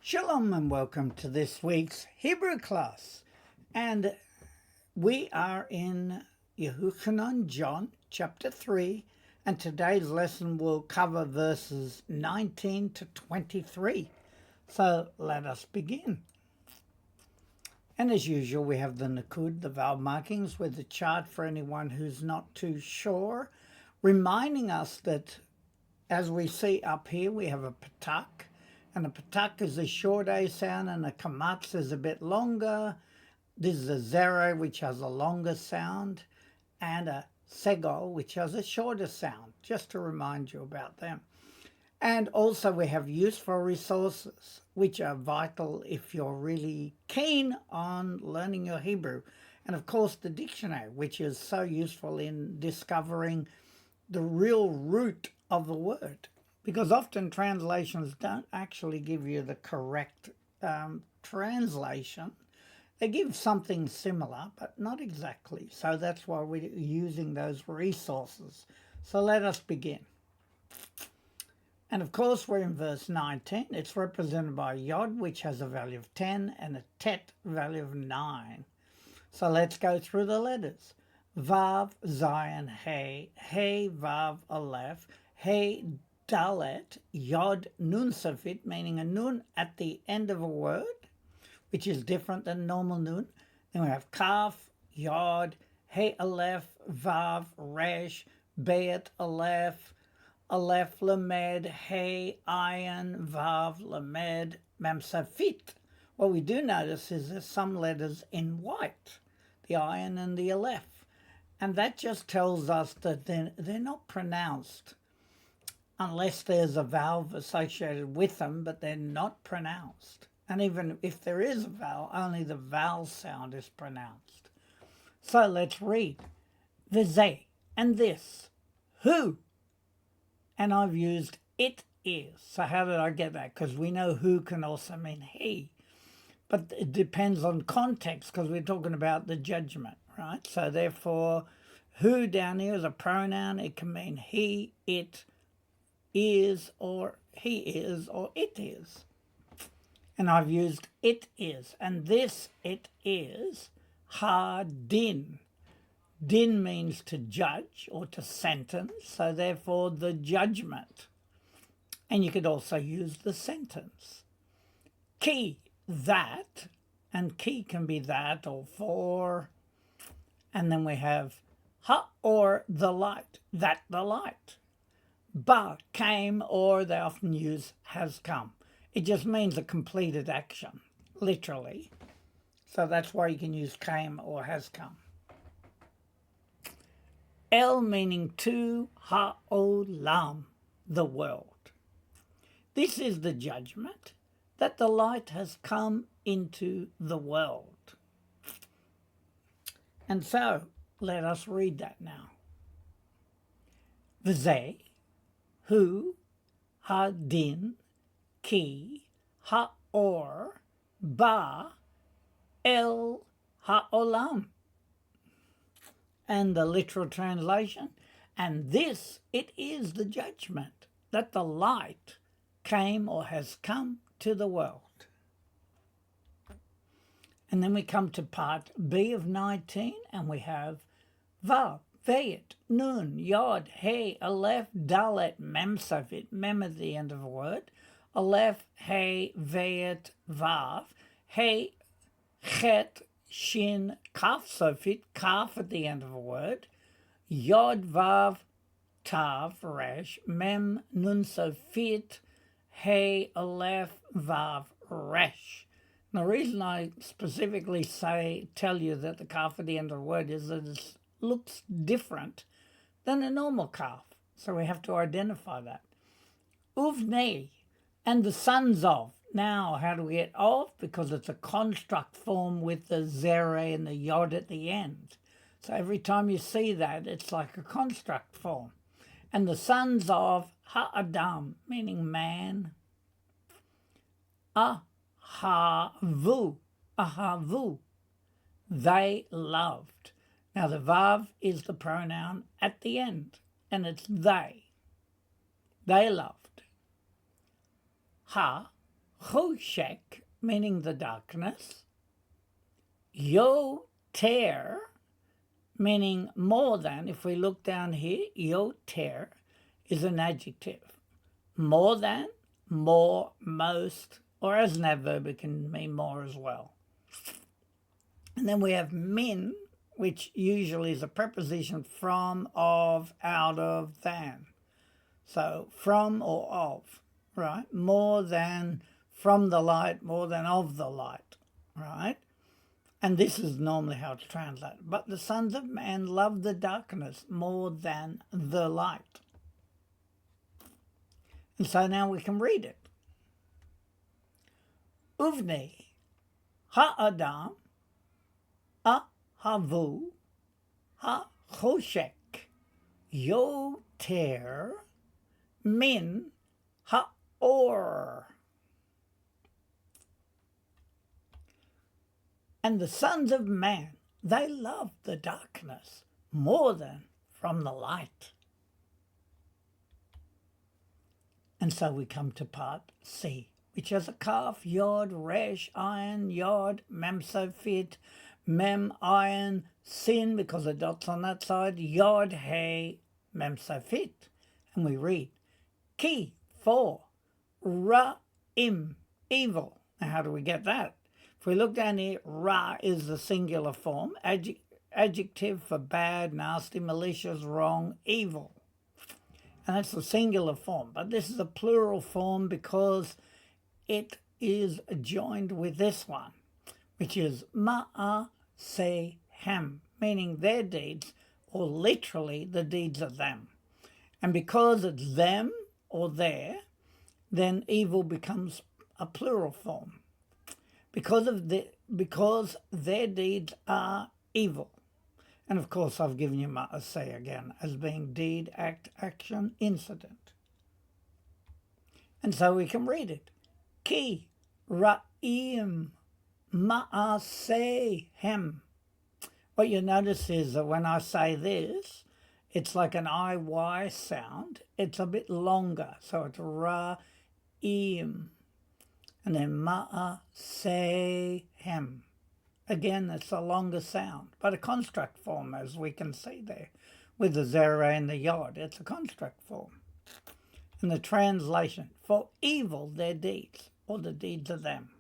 Shalom and welcome to this week's Hebrew class. And we are in Yehuchanan John chapter 3, and today's lesson will cover verses 19 to 23. So let us begin. And as usual, we have the Nakud, the vowel markings, with the chart for anyone who's not too sure, reminding us that as we see up here, we have a patak, and a patak is a short A sound, and a kamatz is a bit longer. This is a zero, which has a longer sound, and a segol, which has a shorter sound, just to remind you about them. And also we have useful resources, which are vital if you're really keen on learning your Hebrew. And of course, the dictionary, which is so useful in discovering the real root of the word, because often translations don't actually give you the correct translation. They give something similar, but not exactly. So that's why we're using those resources. So let us begin. And of course, we're in verse 19. It's represented by Yod, which has a value of 10, and a Tet value of 9. So let's go through the letters. Vav, Zayin, Hey, Hey, Vav, Aleph, Hey, Dalet, Yod, Nun Safit, meaning a Nun at the end of a word, which is different than normal Nun. Then we have Kaf, Yod, Hey, Aleph, Vav, Resh, Bet, Aleph, Aleph, Lamed, Hey, Ayin, Vav, Lamed, Mem Safit. What we do notice is there's some letters in white, the Ayin and the Aleph. And that just tells us that they're not pronounced unless there's a vowel associated with them, but they're not pronounced. And even if there is a vowel, only the vowel sound is pronounced. So let's read. V'zeh, and this. Who? And I've used it is. So how did I get that? Because we know who can also mean he. But it depends on context, because we're talking about the judgment, right? So therefore, who down here is a pronoun. It can mean he, it is, or he is, or it is. And I've used it is. And this it is ha-din. Din means to judge or to sentence. So therefore, the judgment. And you could also use the sentence. Ki, that, and ki can be that or for. And then we have ha, or the light, that the light. Ba, came, or they often use has come. It just means a completed action, literally. So that's why you can use came or has come. El meaning to, ha-olam, the world. This is the judgment, that the light has come into the world. And so, let us read that now. V'zeh, who, ha-din, ki, ha-or, ba, el, ha-olam. And the literal translation, and this, it is the judgment, that the light came or has come to the world. And then we come to part B of 19, and we have Vav, Vayet, Nun, Yod, Hey, Aleph, Dalet, Mem Safit, Mem at the end of a word, Aleph, Hey, Vayet, Vav, Hey, Chet, Shin, Kaf Safit, Kaf at the end of a word, Yod, Vav, Tav, Resh, Mem, Nun Safit, Hey, Aleph, Vav, Resh. And the reason I specifically tell you that the kaf at the end of the word is that it looks different than a normal kaf. So we have to identify that. Uvnei, and the sons of. Now, how do we get of? Because it's a construct form with the zere and the yod at the end. So every time you see that, it's like a construct form. And the sons of ha-adam, meaning man. Ahavu, ahavu, they loved. Now the vav is the pronoun at the end, and it's they. They loved. Ha, choshek, meaning the darkness. Yoter, meaning more than. If we look down here, yoter is an adjective. More than, more, most, or as an adverb it can mean more as well. And then we have min, which usually is a preposition from, of, out of, than. So from or of, right? More than from the light, more than of the light, right? And this is normally how it's translated. But the sons of man love the darkness more than the light. And so now we can read it. Uvne ha'adam ahavu ha'choshek yoter min ha'or. And the sons of man, they love the darkness more than from the light. And so we come to part C, which has a kaf, yod, resh, ayin, yod, mem sofit, mem, ayin, sin, because the dot's on that side, yod, hey, mem sofit. And we read, ki, for, ra'im, evil. Now how do we get that? If we look down here, ra is the singular form, adjective for bad, nasty, malicious, wrong, evil. And that's the singular form. But this is a plural form because it is joined with this one, which is ma'asehem, meaning their deeds, or literally the deeds of them. And because it's them or their, then evil becomes a plural form. Because their deeds are evil. And of course I've given you ma'aseh again as being deed, act, action, incident. And so we can read it. Ki ra'im ma'asehem. What you notice is that when I say this, it's like an IY sound. It's a bit longer. So it's ra'im. And then ma'asehem. Again, it's a longer sound, but a construct form, as we can see there, with the zera and the yod. It's a construct form. And the translation, for evil their deeds, or the deeds of them.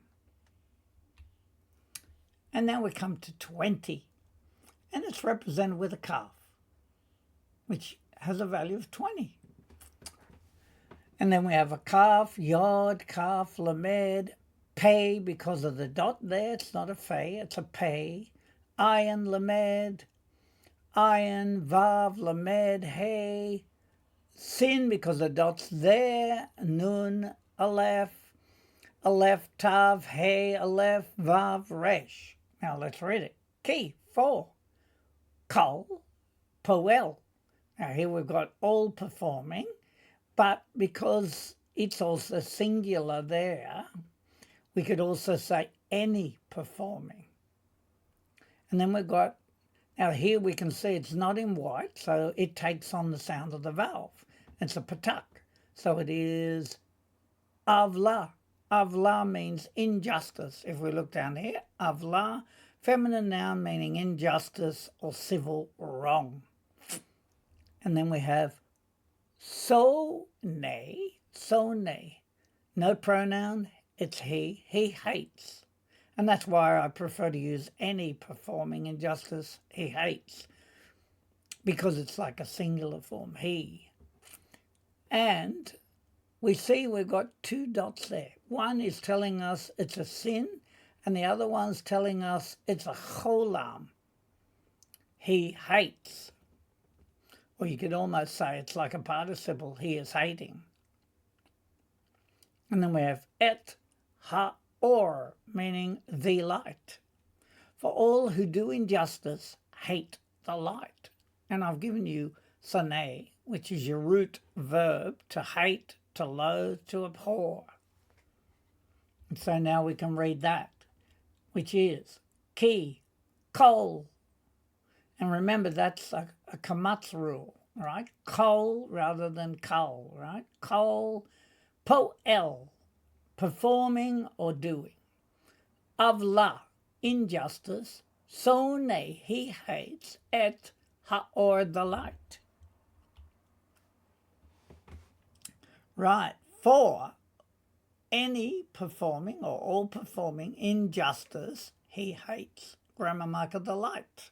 And now we come to 20, and it's represented with a kaf, which has a value of 20. And then we have a kaf, yod, kaf, lamed, pay, because of the dot there, it's not a fay, it's a pay. Ayin, lamed, ayin, vav, lamed, hey. Sin, because the dot's there, nun, aleph, aleph, tav, hey, aleph, vav, resh. Now let's read it. Ki, for, kol, poel. Now here we've got all performing, but because it's also singular there, we could also say any performing. And then we've got, now here we can see it's not in white, so it takes on the sound of the valve. It's a patak. So it is avla. Avla means injustice. If we look down here, avla, feminine noun meaning injustice or civil wrong. And then we have so ne, no pronoun, it's he hates. And that's why I prefer to use any performing injustice, he hates, because it's like a singular form, he. And we see we've got two dots there. One is telling us it's a sin, and the other one's telling us it's a cholam. He hates. Or you could almost say it's like a participle, he is hating. And then we have et ha-or, meaning the light. For all who do injustice hate the light. And I've given you saneh, which is your root verb, to hate, to loathe, to abhor. And so now we can read that, which is ki, kol. And remember, that's a kamatz rule, right? Kol rather than kol, right? Kol, po'el, performing or doing. Avla, injustice, sone, he hates, et haor, the light. Right, for any performing or all performing injustice, he hates. Grammar mark of the light.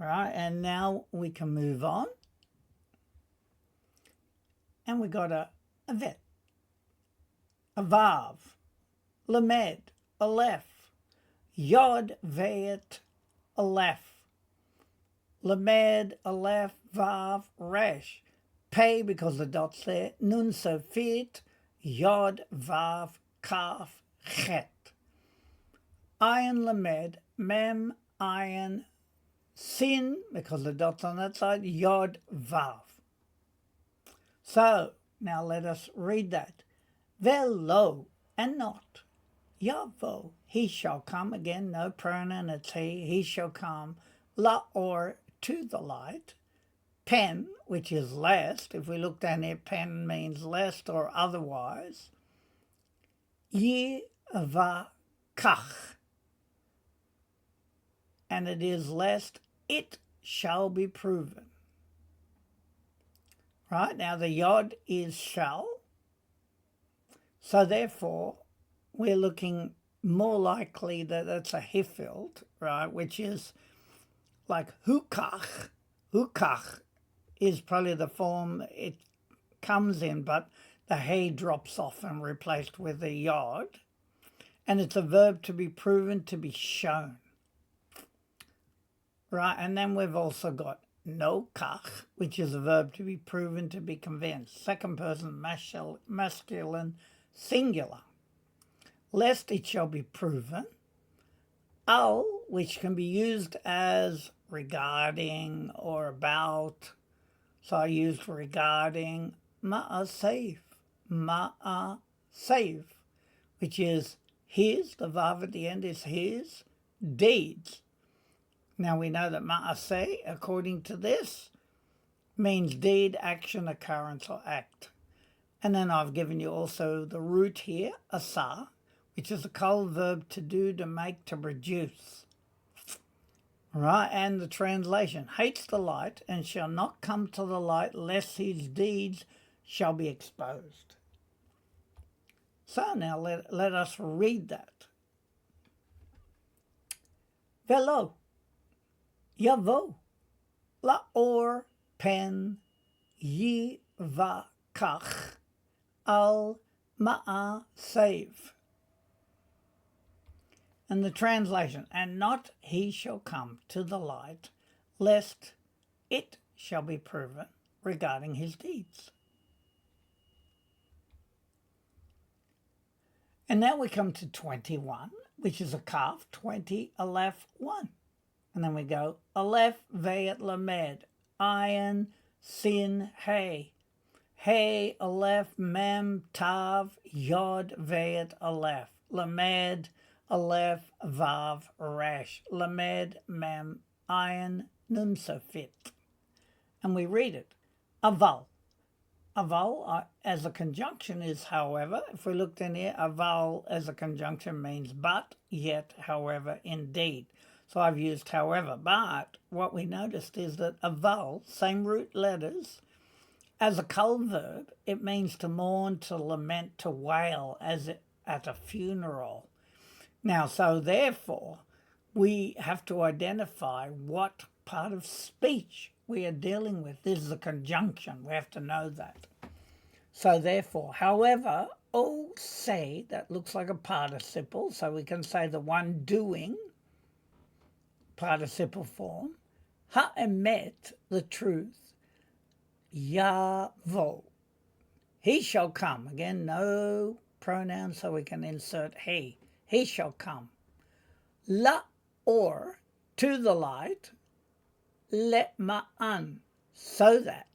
Right, and now we can move on. And we got a vet, a vav, lamed, aleph, yod, vet, aleph, lamed, aleph, vav, resh, pay because the dot's there, nun sofit, yod, vav, kaf, chet, ayin, lamed, mem, ayin, sin because the dot's on that side, yod, vav. So, now let us read that. Velo, and not. Yavo, he shall come. Again, no pronoun, it's he shall come. La, or, to the light. Pen, which is lest. If we look down here, pen means lest or otherwise. Ye, va, kach. And it is lest it shall be proven. Right, now the yod is shall. So therefore, we're looking more likely that it's a hifilt, right, which is like hukach. Hukach is probably the form it comes in, but the hey drops off and replaced with a yod. And it's a verb to be proven, to be shown. Right, and then we've also got no kach, which is a verb to be proven, to be convinced. Second person masculine singular. Lest it shall be proven. Al, which can be used as regarding or about. So I used regarding ma'asev. Ma'asev, which is his, the vav at the end is his, deeds. Now we know that ma'aseh, according to this, means deed, action, occurrence, or act. And then I've given you also the root here, asa, which is a kol verb to do, to make, to produce. Right, and the translation, hates the light and shall not come to the light lest his deeds shall be exposed. So now let us read that. Velo. Yavo, laor, pen, yi, va, kach, al, ma'a, save. And the translation, and not he shall come to the light, lest it shall be proven regarding his deeds. And now we come to 21, which is a kaf, 20, aleph, 1. And then we go, aleph, veit, lamed, ayin, sin, hey. Hey, aleph, mem, tav, yod, veit, aleph. Lamed, aleph, vav, resh. Lamed, mem, ayin, nun sofit. And we read it. Aval. Aval as a conjunction is however. If we looked in here, aval as a conjunction means but, yet, however, indeed. So I've used however, but what we noticed is that aval, same root letters, as a kol verb, it means to mourn, to lament, to wail, as at a funeral. Now, so therefore, we have to identify what part of speech we are dealing with. This is a conjunction. We have to know that. So therefore, however, oh, say, that looks like a participle, so we can say the one doing, participle form, ha'emet, the truth, yavo, he shall come. Again, no pronoun, so we can insert he shall come. La, or, to the light, let ma'an, so that.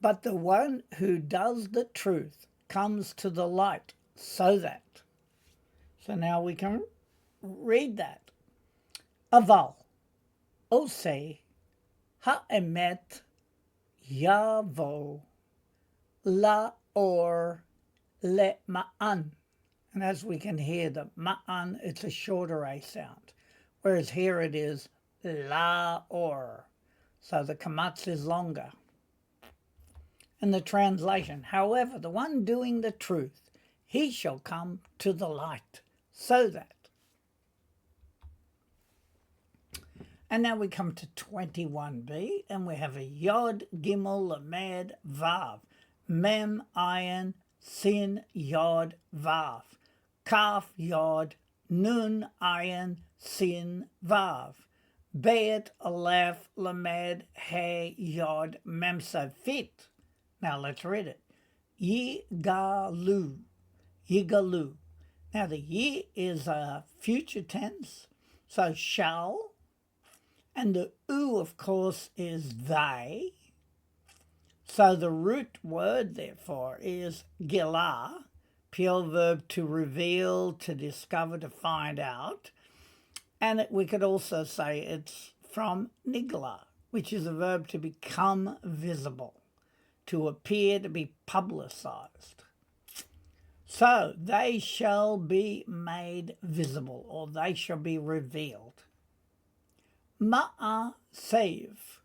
But the one who does the truth comes to the light, so that. So now we can read that. Aval, ose, ha'emet, yavo, la or le ma'an. And as we can hear, the ma'an, it's a shorter A sound, whereas here it is la or. So the kamatz is longer. And the translation, however, the one doing the truth, he shall come to the light, so that. And now we come to 21b, and we have a Yod, Gimel, Lamed, Vav, Mem, Ayin, Sin, Yod, Vav, Kaf, Yod, Nun, Ayin, Sin, Vav, Bet, Aleph, Lamed, He, Yod, Mem, Fit. Now let's read it. Yigalu, Yigalu. Now the Yi is a future tense, so shall. And the U, of course, is they. So the root word, therefore, is gilah, pure verb to reveal, to discover, to find out. And we could also say it's from nigla, which is a verb to become visible, to appear, to be publicized. So they shall be made visible, or they shall be revealed. Ma'a save,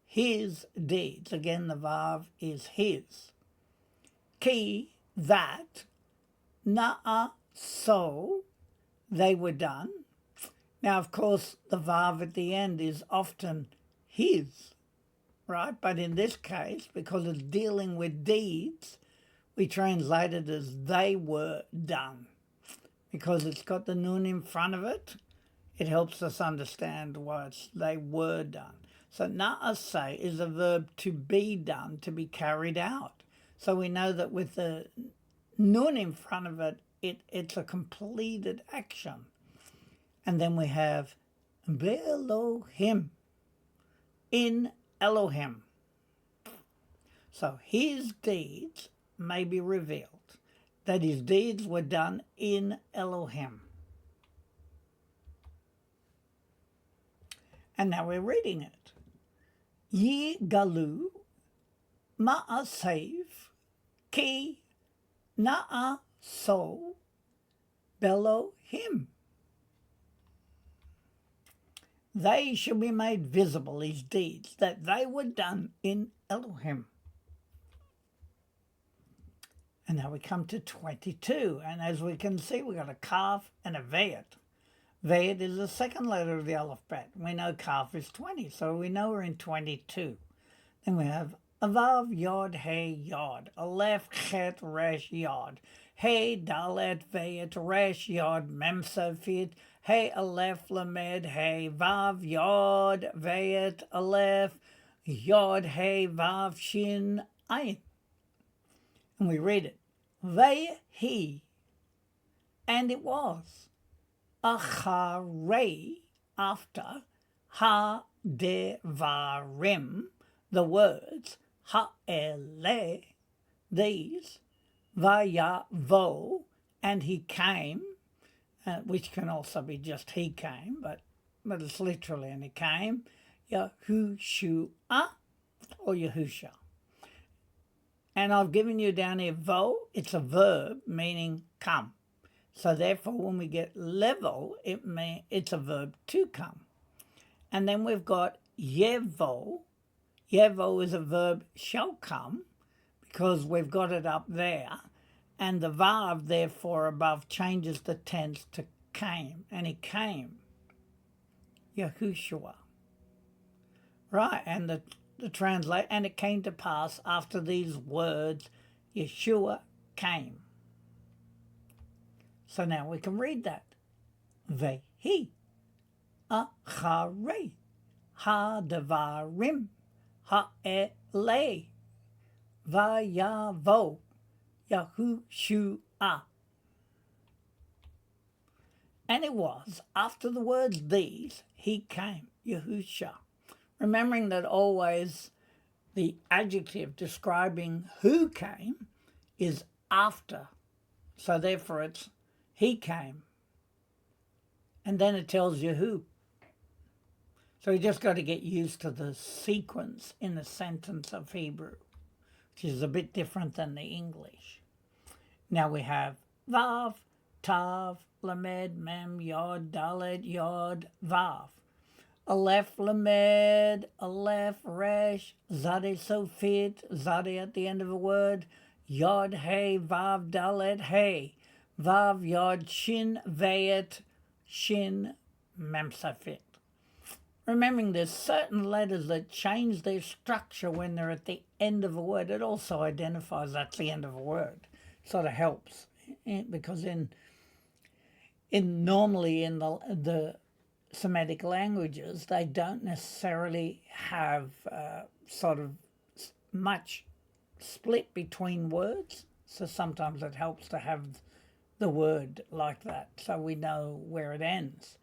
his deeds. Again, the Vav is his. Ki, that. Na'a, so, they were done. Now, of course, the Vav at the end is often his, right? But in this case, because it's dealing with deeds, we translate it as they were done. Because it's got the nun in front of it, it helps us understand what they were done. So na'aseh is a verb to be done, to be carried out. So we know that with the nun in front of it, it's a completed action. And then we have Elohim, in Elohim. So his deeds may be revealed, that his deeds were done in Elohim. And now we're reading it. Ye galu ma'asev ki na'a so belohim. They shall be made visible, his deeds, that they were done in Elohim. And now we come to 22. And as we can see, we've got a kaf and a vayet. Vayet is the second letter of the alphabet. We know kaf is 20, so we know we're in 22. Then we have avav, yod, hey, yod. Aleph, chet, resh, yod. Hey, dalet, vayet, resh, yod, mem, safit. Hey, aleph, lamed, hey, vav, yod, vayet, aleph, yod, hey, vav, shin, ayin. And we read it. He, and it was. Acharei, after, ha-devarim, the words, ha'ele, these, vayavo, and he came, which can also be just he came, but it's literally, and he came, Yahushua, or Yahusha. And I've given you down here, vo, it's a verb meaning come. So therefore, when we get level, it's a verb to come. And then we've got yevo. Yevo is a verb shall come, because we've got it up there. And the vav, therefore, above changes the tense to came. And he came. Yahushua. Right, and the translate, and it came to pass after these words, Yeshua came. So now we can read that. Vehi, acharei, ha-devarim, ha'ele, vayavo, Yahushua. And it was, after the words these, he came, Yahusha. Remembering that always the adjective describing who came is after. So therefore it's he came. And then it tells you who. So you just got to get used to the sequence in the sentence of Hebrew. which is a bit different than the English. Now we have Vav, Tav, Lamed, Mem, Yod, Dalet, Yod, Vav. Aleph, Lamed, Aleph, Resh, Zade, Sofit, Zade at the end of a word, Yod, Hey, Vav, Dalet, Hey, Vav, Yod, Shin, Vayet, Shin, Mem, Sofit. Remembering there's certain letters that change their structure when they're at the end of a word. It also identifies that's the end of a word. Sort of helps, because normally in the Semitic languages, they don't necessarily have sort of much split between words. So sometimes it helps to have the word like that so we know where it ends.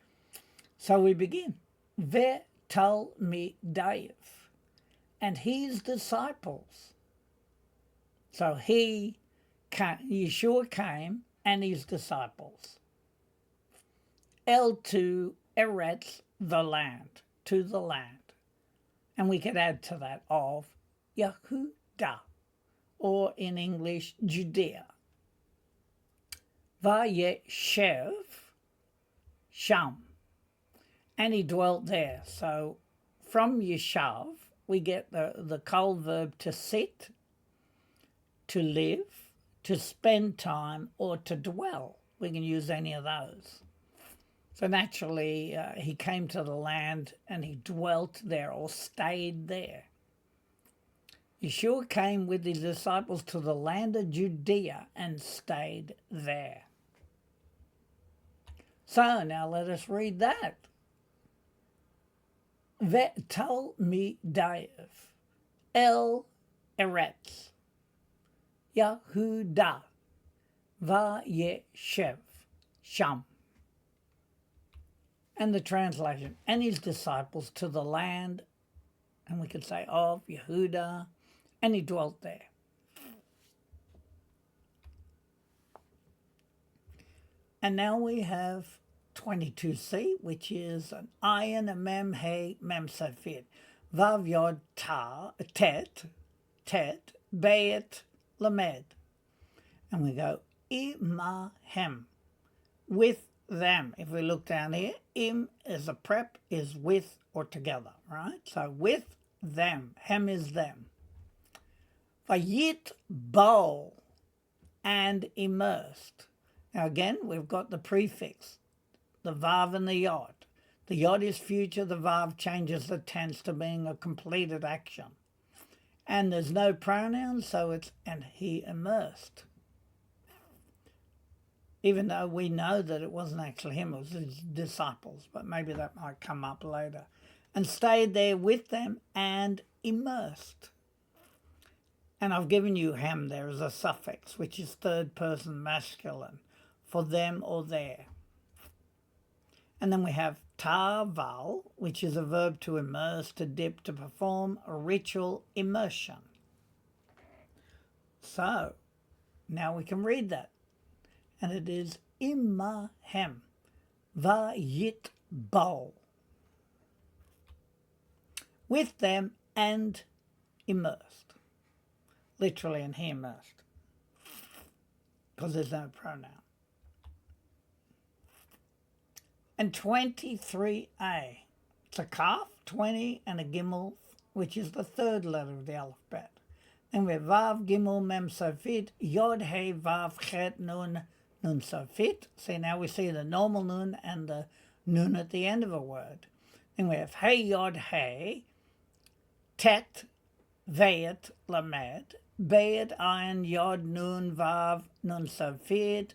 So we begin. Ve'talmidav, and his disciples. So Yeshua came and his disciples. To Eretz, the land, to the land. And we could add to that of Yehuda, or in English, Judea. Vayeshev Sham, and he dwelt there. So from Yeshav, we get the kol verb to sit, to live, to spend time, or to dwell. We can use any of those. So naturally, he came to the land and he dwelt there or stayed there. Yeshua came with his disciples to the land of Judea and stayed there. So now let us read that. Ve'talmidav el Eretz Yehuda vayeshev Sham. And the translation, and his disciples to the land, and we could say of Yehuda, and he dwelt there. And now we have 22c, which is an ayin, a mem, hey, mem, safit, vav, yod, tet, beit, lamed. And we go, imahem, with them. If we look down here, im is a prep, is with or together, right? So with them, hem is them. Vayit bo, and immersed. Now again, we've got the prefix, the vav and the yod. The yod is future, the vav changes the tense to being a completed action. And there's no pronoun, so it's, and he immersed. Even though we know that it wasn't actually him, it was his disciples, but maybe that might come up later. And stayed there with them and immersed. And I've given you hem there as a suffix, which is third person masculine, for them or their. And then we have taval, which is a verb to immerse, to dip, to perform a ritual immersion. So now we can read that. And it is imahem vayit bo, with them and immersed. Literally, and he immersed, because there's no pronoun. And 23a, it's a kaf, 20, and a gimel, which is the third letter of the alphabet. Then we have vav, gimel, mem, sofit, yod, hey, vav, chet, nun, nun, sofit. See, now we see the normal nun and the nun at the end of a word. Then we have hey, yod, hey, tet, vayet, lamed, bayet, ayin, yod, nun, vav, nun, sofit,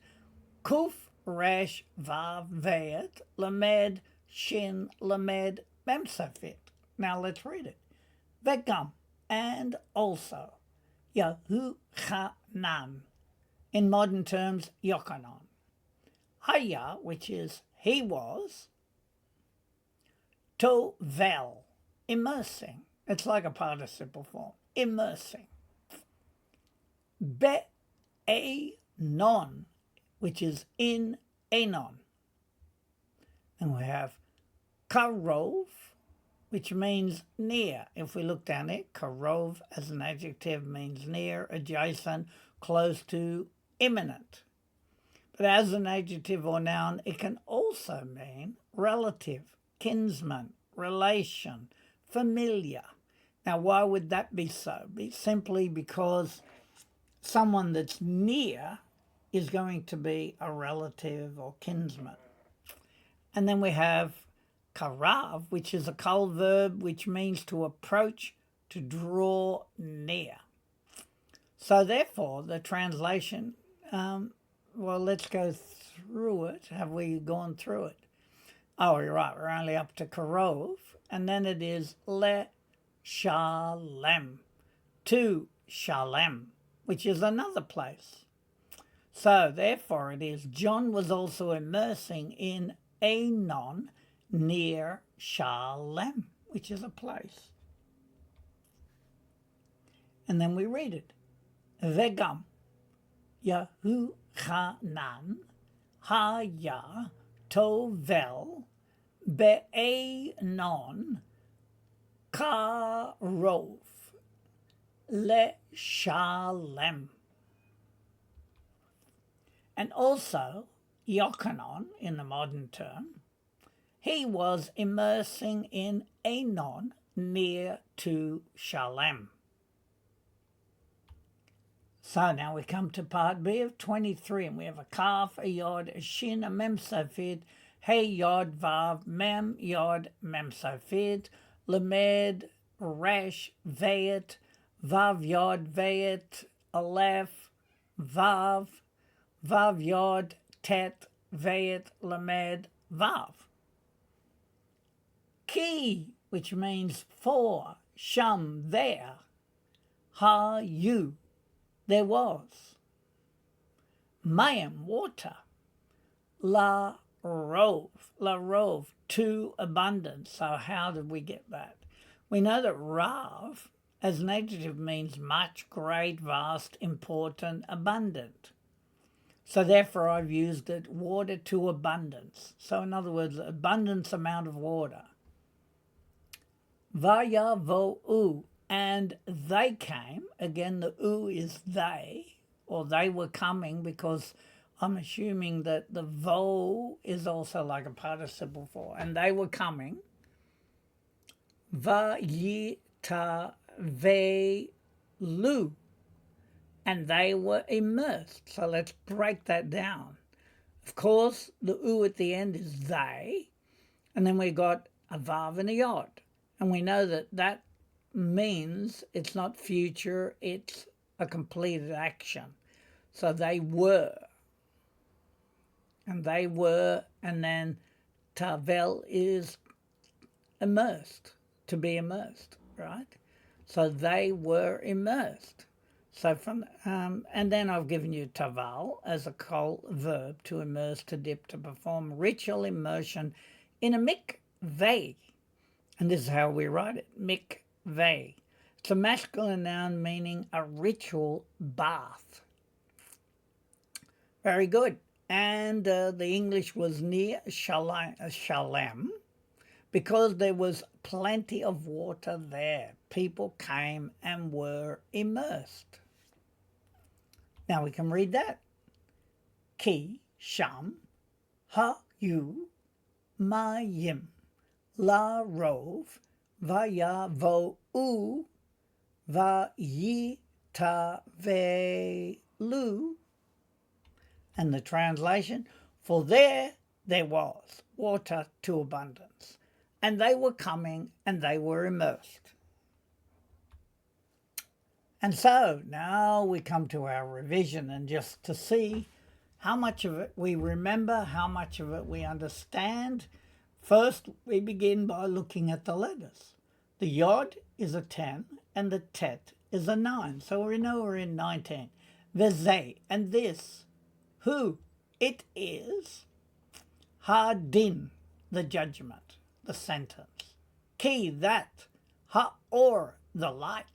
kuf, resh, vav, vayet, lamed, shin, lamed, mem, sofit. Now let's read it. Vegam, and also, Yahuchanan, in modern terms, Yochanan. Haya, which is he was, tovel, immersing. It's like a participle form, immersing. Be'enon, which is in Enon. And we have karov, which means near. If we look down it, karov as an adjective means near, adjacent, close to, imminent. But as an adjective or noun, it can also mean relative, kinsman, relation, familiar. Now, why would that be so? Simply because someone that's near is going to be a relative or kinsman. And then we have karav, which is a kol verb, which means to approach, to draw near. So therefore, the translation, well, let's go through it. Have we gone through it? Oh, you're right. We're only up to karov. And then it is le shalem, to Shalem, which is another place. So therefore it is, John was also immersing in Anon near Shalem, which is a place. And then we read it. Vegam Yahuchanan haya tovel be'anon karov le-shalem. And also, Yochanan, in the modern term, he was immersing in Anon near to Shalem. So now we come to part B of 23, and we have a kaf, a yod, a shin, a mem safid, hey yod, vav, mem yod, mem safid, lamed, resh, vayet, vav yod, vayet, aleph, vav, vav yod, tet, vayet, lamed, vav. Ki, which means for, sham, there, ha, you, there was. Mayim, water. La rov, to abundance. So how did we get that? We know that rav, as an adjective, means much, great, vast, important, abundant. So therefore I've used it, water to abundance. So in other words, abundance amount of water. Vayavo'u, and they came. Again, the u is they, or they were coming, because I'm assuming that the vo is also like a participle for, and they were coming. Vayita velu, and they were immersed. So let's break that down. Of course, the u at the end is they, and then we got a vav and a yod. And we know that that means it's not future, it's a completed action. So they were. And they were, and then tavel is immersed, to be immersed, right? So they were immersed. So from, and then I've given you taval as a kol verb, to immerse, to dip, to perform ritual immersion in a mikveh. And this is how we write it, mikveh. It's a masculine noun meaning a ritual bath. Very good. And the English was near Shalem, because there was plenty of water there. People came and were immersed. Now we can read that. Ki sham ha yu mayim la rov vayavo'u vayitavelu. And the translation, for there was water to abundance, and they were coming and they were immersed. And so now we come to our revision, and just to see how much of it we remember, how much of it we understand. First, we begin by looking at the letters. The yod is a 10 and the tet is a 9. So we know we're in 19. Veze, and this. Who? It is. Ha-din, the judgment, the sentence. Ki, that. Ha-or, the light.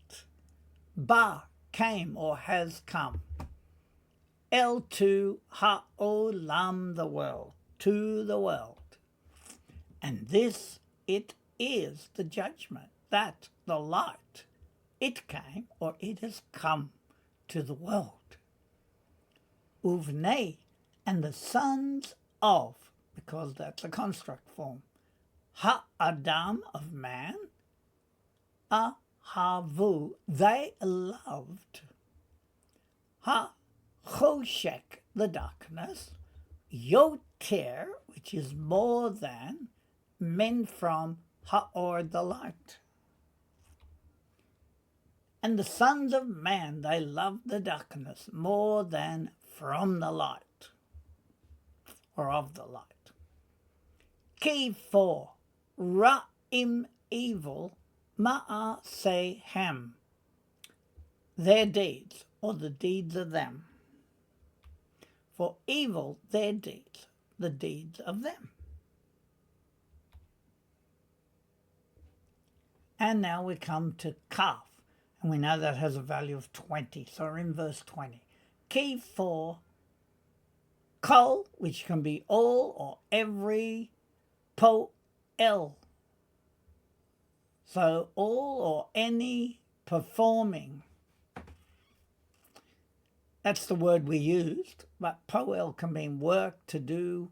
Ba, came or has come. El-tu, ha-olam, the world, to the world. And this, it is the judgment, that the light, it came, or it has come to the world. Uvnei, and the sons of, because that's a construct form, ha-adam, of man, ahavu, they loved, ha-choshek, the darkness, yoter, which is more than, men from ha'or, the light. And the sons of man, they loved the darkness more than from the light, or of the light. Ki for ra'im, evil, ma'asehem, their deeds, or the deeds of them. For evil, their deeds, the deeds of them. And now we come to kaf, and we know that has a value of 20, so we're in verse 20. Ki for kol, which can be all or every, po-el, so all or any performing. That's the word we used, but poel can mean work, to do,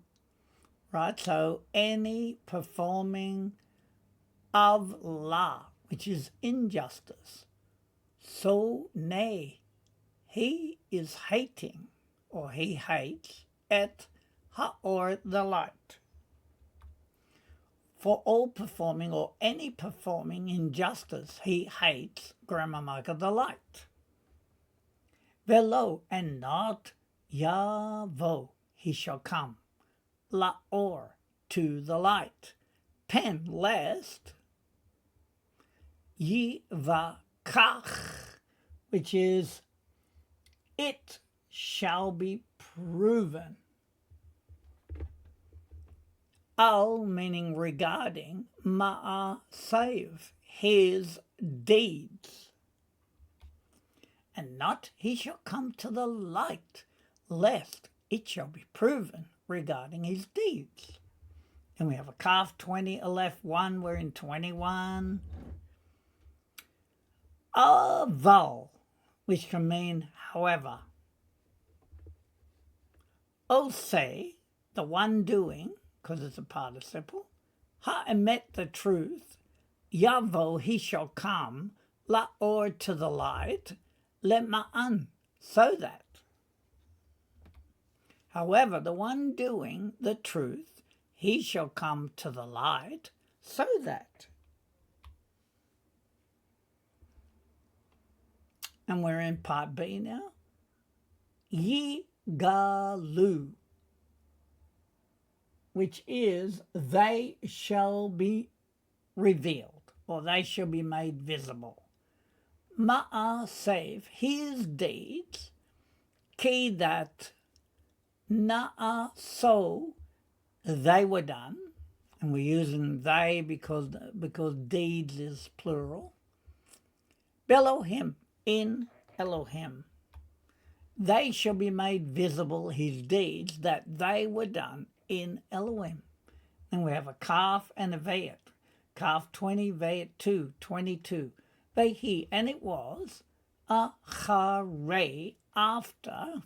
right? So any performing of la, which is injustice. So nay, he is hating, or he hates, et ha-or, the light. For all performing, or any performing injustice, he hates, grammar marker, the light. Velo, and not yavo, he shall come, laor, to the light. Pen, lest, yivakach, which is, it shall be proven. Al, meaning regarding, ma'asev, his deeds. And not he shall come to the light, lest it shall be proven regarding his deeds. And we have a kaf 20, aleph 1, we're in 21. Aval, which can mean however. Ose, the one doing, because it's a participle. Ha-emet, the truth. Yavo, he shall come. La-or, to the light. Le-ma'an, so that. However, the one doing the truth, he shall come to the light, so that. And we're in part B now. Yigalu, which is they shall be revealed, or they shall be made visible. Ma'asev, his deeds, ki that na'aso, they were done, and we're using they because deeds is plural. Elohim, in Elohim. They shall be made visible, his deeds, that they were done in Elohim. And we have a kaf and a vayet. Kaf 20, vayet 2, 22. Vehi, and it was, acharei, after,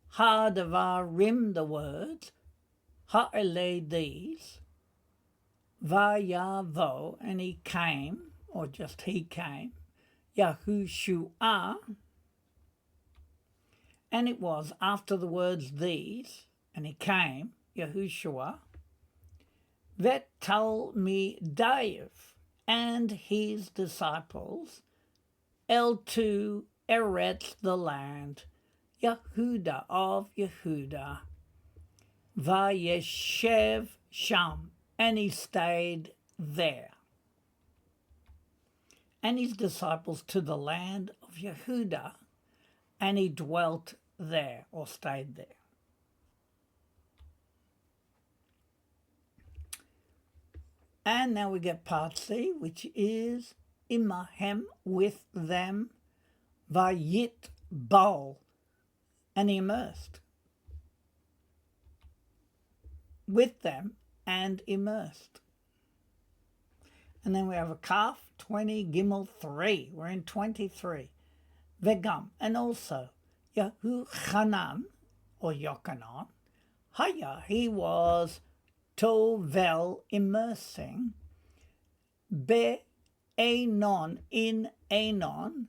ha-devarim, the words, ha-ele, these, vayavo, and he came, or just he came, Yahushua, and it was after the words these, and he came, Yahushua, Vetalmidayev, and his disciples, to Eretz, the land, Yehuda, of Yehuda, Vayeshev Sham, and he stayed there. And his disciples to the land of Yehuda, and he dwelt there, or stayed there. And now we get part C, which is imahem, with them, vayit bal, and immersed. With them and immersed. And then we have a Kaf, 20, Gimel, 3. We're in 23. Vegam, and also Yehuchanan, or Yochanan, Haya, he was Tovel, immersing, Be Anon, in Anon,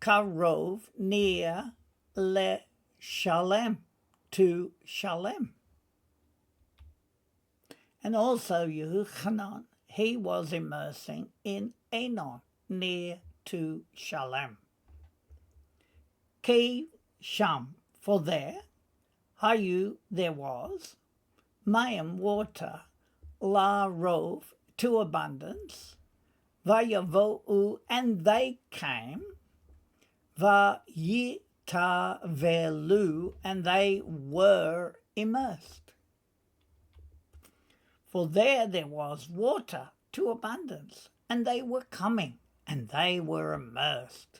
Karov, near Le Shalem, to Shalem. And also Yehuchanan, he was immersing in Anon, near to Shalem. Ki Sham, for there, Hayu, there was, Mayim, water, La Rov, to abundance, Vayavo'u, and they came, Vayitavelu, and they were immersed. For there was water to abundance, and they were coming, and they were immersed.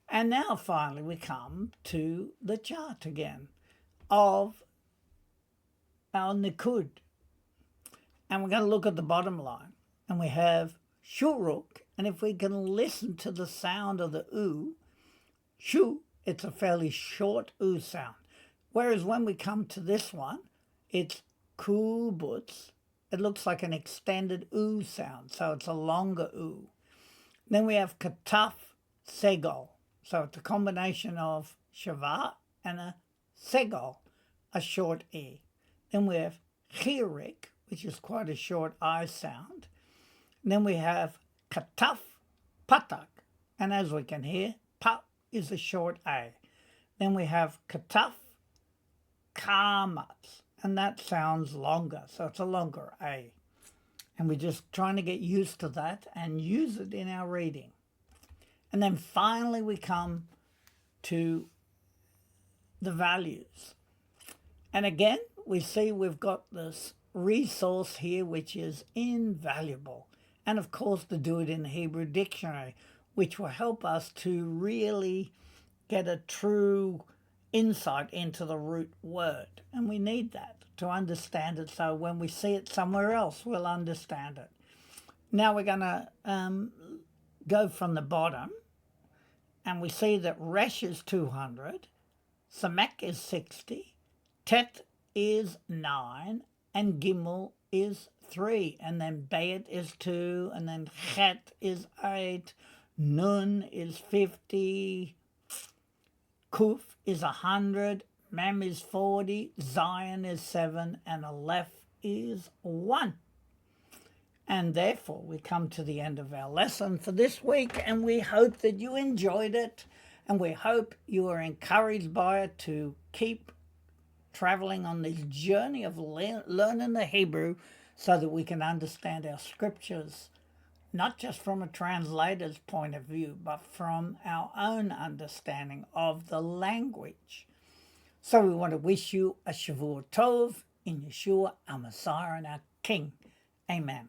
And now finally we come to the chart again of our Nikud. And we're going to look at the bottom line. And we have Shuruk, and if we can listen to the sound of the U, Shu, it's a fairly short U sound. Whereas when we come to this one, it's Kubutz. It looks like an extended U sound, so it's a longer U. Then we have Kataf, Segol. So it's a combination of Shavah and a Segol, a short E. Then we have Chirik, which is quite a short I sound. And then we have Kataf, Patak. And as we can hear, Pa is a short A. Then we have Kataf, Kamatz. And that sounds longer, so it's a longer A. And we're just trying to get used to that and use it in our reading. And then finally we come to the values. And again, we see we've got this resource here which is invaluable. And of course to do it in the Hebrew dictionary, which will help us to really get a true insight into the root word. And we need that to understand it, so when we see it somewhere else, we'll understand it. Now we're going to go from the bottom. And we see that Resh is 200, Samek is 60, Tet is 9, and Gimel is 3. And then Bayit is 2, and then Chet is 8, Nun is 50, Kuf is 100, Mem is 40, Zion is 7, and Aleph is 1. And therefore, we come to the end of our lesson for this week, and we hope that you enjoyed it, and we hope you are encouraged by it to keep traveling on this journey of learning the Hebrew so that we can understand our scriptures, not just from a translator's point of view, but from our own understanding of the language. So we want to wish you a Shavua Tov in Yeshua, our Messiah and our King. Amen.